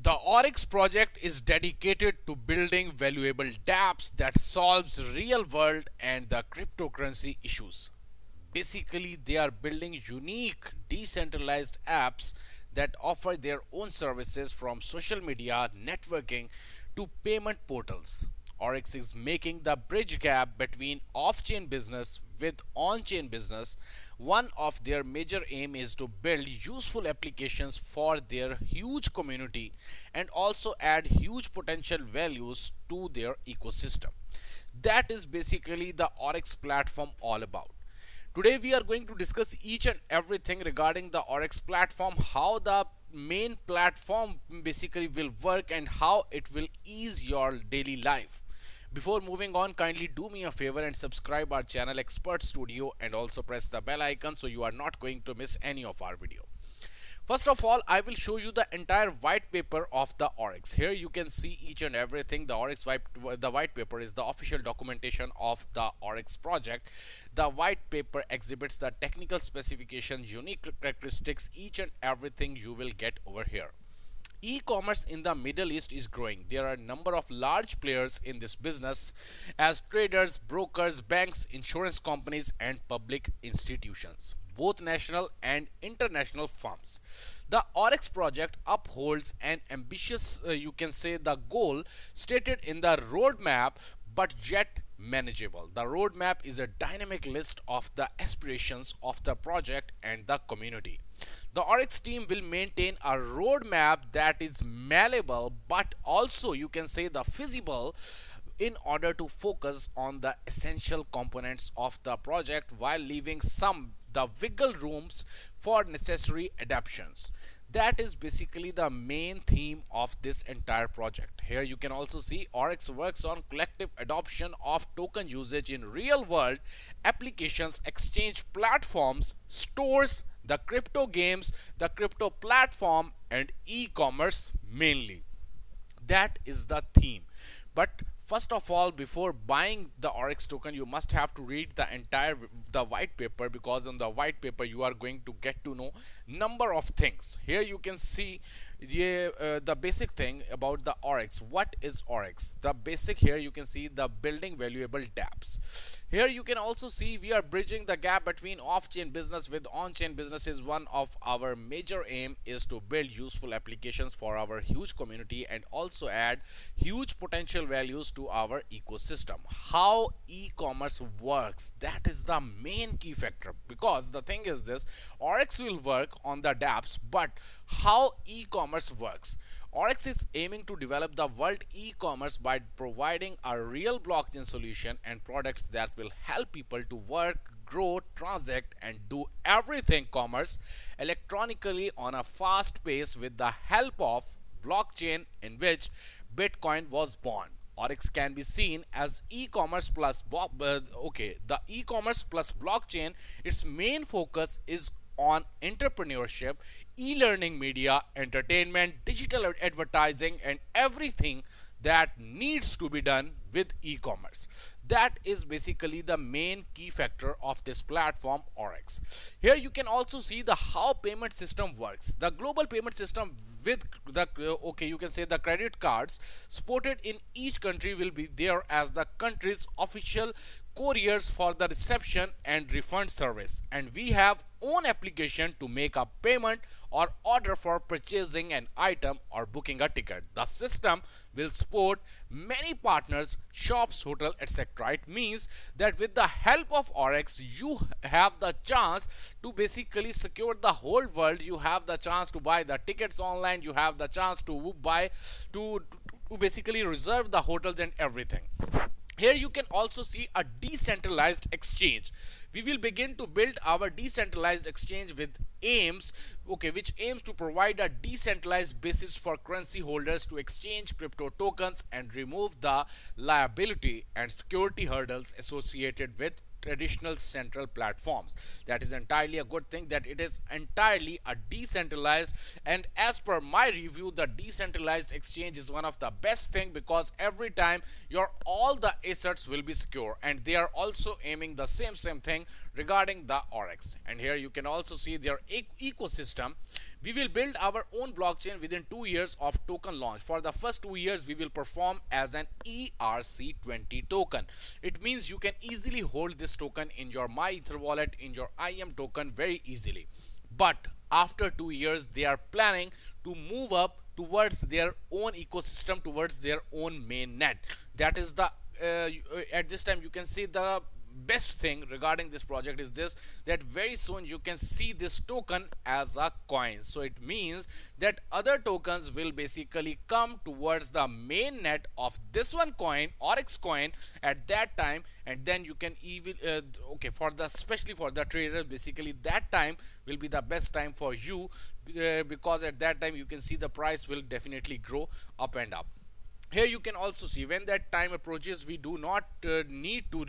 The Oryx project is dedicated to building valuable dApps that solves real world and the cryptocurrency issues. Basically, they are building unique decentralized apps that offer their own services from social media, networking to payment portals. Oryx is making the bridge gap between off-chain business with on-chain business. One of their major aim is to build useful applications for their huge community and also add huge potential values to their ecosystem. That is basically the Oryx platform all about. Today we are going to discuss each and everything regarding the Oryx platform, how the main platform basically will work and how it will ease your daily life. Before moving on, kindly do me a favor and subscribe our channel Expert Studio and also press the bell icon so you are not going to miss any of our video. First of all, I will show you the entire white paper of the Oryx. Here you can see each and everything. The white paper is the official documentation of the Oryx project. The white paper exhibits the technical specifications, unique characteristics, each and everything you will get over here. E-commerce in the Middle East is growing. There are a number of large players in this business as traders, brokers, banks, insurance companies and public institutions, both national and international firms. The Oryx project upholds an ambitious, you can say, the goal stated in the roadmap, but yet manageable. The roadmap is a dynamic list of the aspirations of the project and the community. The Oryx team will maintain a roadmap that is malleable but also, you can say, the feasible in order to focus on the essential components of the project while leaving some the wiggle rooms for necessary adaptations. That is basically the main theme of this entire project. Here you can also see Oryx works on collective adoption of token usage in real world applications, exchange platforms, stores, the crypto games, the crypto platform and e-commerce mainly. That is the theme. But first of all, before buying the Oryx token, you must have to read the white paper, because on the white paper you are going to get to know number of things. Here you can see the basic thing about the Oryx. What is Oryx? The basic, here you can see the building valuable dApps. Here you can also see we are bridging the gap between off-chain business with on-chain businesses. One of our major aim is to build useful applications for our huge community and also add huge potential values to our ecosystem. How e-commerce works, that is the main key factor, because the thing is this: Oryx will work on the dApps, but how e-commerce works. Oryx is aiming to develop the world e-commerce by providing a real blockchain solution and products that will help people to work, grow, transact and do everything commerce electronically on a fast pace with the help of blockchain, in which Bitcoin was born. Oryx can be seen as e-commerce plus the e-commerce plus blockchain. Its main focus is on entrepreneurship, e-learning, media, entertainment, digital advertising and everything that needs to be done with e-commerce. That is basically the main key factor of this platform Oryx. Here you can also see the how payment system works. The global payment system with the you can say the credit cards supported in each country will be there as the country's official couriers for the reception and refund service, and we have own application to make a payment or order for purchasing an item or booking a ticket. The system will support many partners, shops, hotel, etc. It means that with the help of Oryx you have the chance to basically secure the whole world. You have the chance to buy the tickets online, you have the chance to buy to basically reserve the hotels and everything. Here you can also see a decentralized exchange. We will begin to build our decentralized exchange with aims, which aims to provide a decentralized basis for currency holders to exchange crypto tokens and remove the liability and security hurdles associated with traditional central platforms. That is entirely a good thing, that it is entirely a decentralized, and as per my review, the decentralized exchange is one of the best thing, because every time all the assets will be secure, and they are also aiming the same thing, regarding the Oryx. And here you can also see their ecosystem. We will build our own blockchain within 2 years of token launch. For the first 2 years, we will perform as an ERC20 token. It means you can easily hold this token in your MyEther wallet, in your IM token very easily. But after 2 years, they are planning to move up towards their own ecosystem, towards their own main net. That is the at this time you can see the best thing regarding this project is this, that very soon you can see this token as a coin. So it means that other tokens will basically come towards the main net of this one coin, Oryx coin, at that time. And then you can even okay, for the especially for the trader, basically that time will be the best time for you, because at that time you can see the price will definitely grow up and up. Here you can also see when that time approaches, we do not need to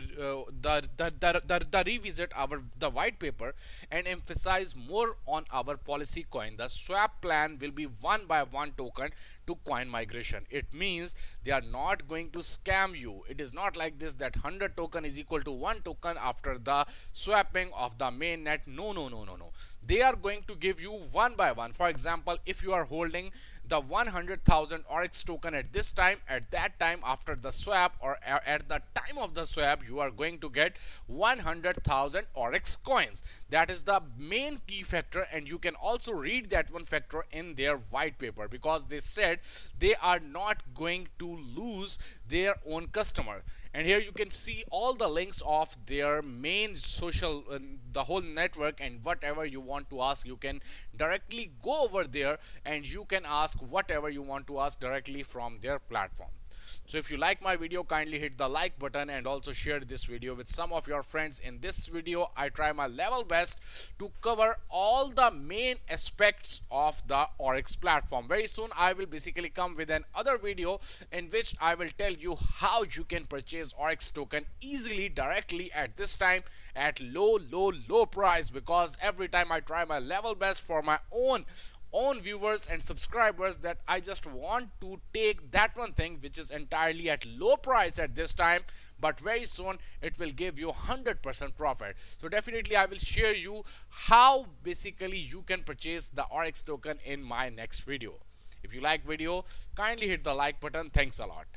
revisit the white paper and emphasize more on our policy coin. The swap plan will be one by one token to coin migration. It means they are not going to scam you. It is not like this that 100 token is equal to 1 token after the swapping of the main net. No. They are going to give you one by one. For example, if you are holding the 100,000 Oryx token at this time, at that time after the swap or at the time of the swap, you are going to get 100,000 Oryx coins. That is the main key factor, and you can also read that one factor in their white paper, because they said they are not going to lose their own customer. And here you can see all the links of their main social the whole network, and whatever you want to ask, you can directly go over there and you can ask whatever you want to ask directly from their platform. So if you like my video, kindly hit the like button and also share this video with some of your friends. In this video, I try my level best to cover all the main aspects of the Oryx platform. Very soon, I will basically come with another video in which I will tell you how you can purchase Oryx token easily, directly at this time at low price, because every time I try my level best for my own viewers and subscribers, that I just want to take that one thing which is entirely at low price at this time, but very soon it will give you 100% profit. So definitely I will share you how basically you can purchase the Oryx token in my next video. If you like video, kindly hit the like button. Thanks a lot.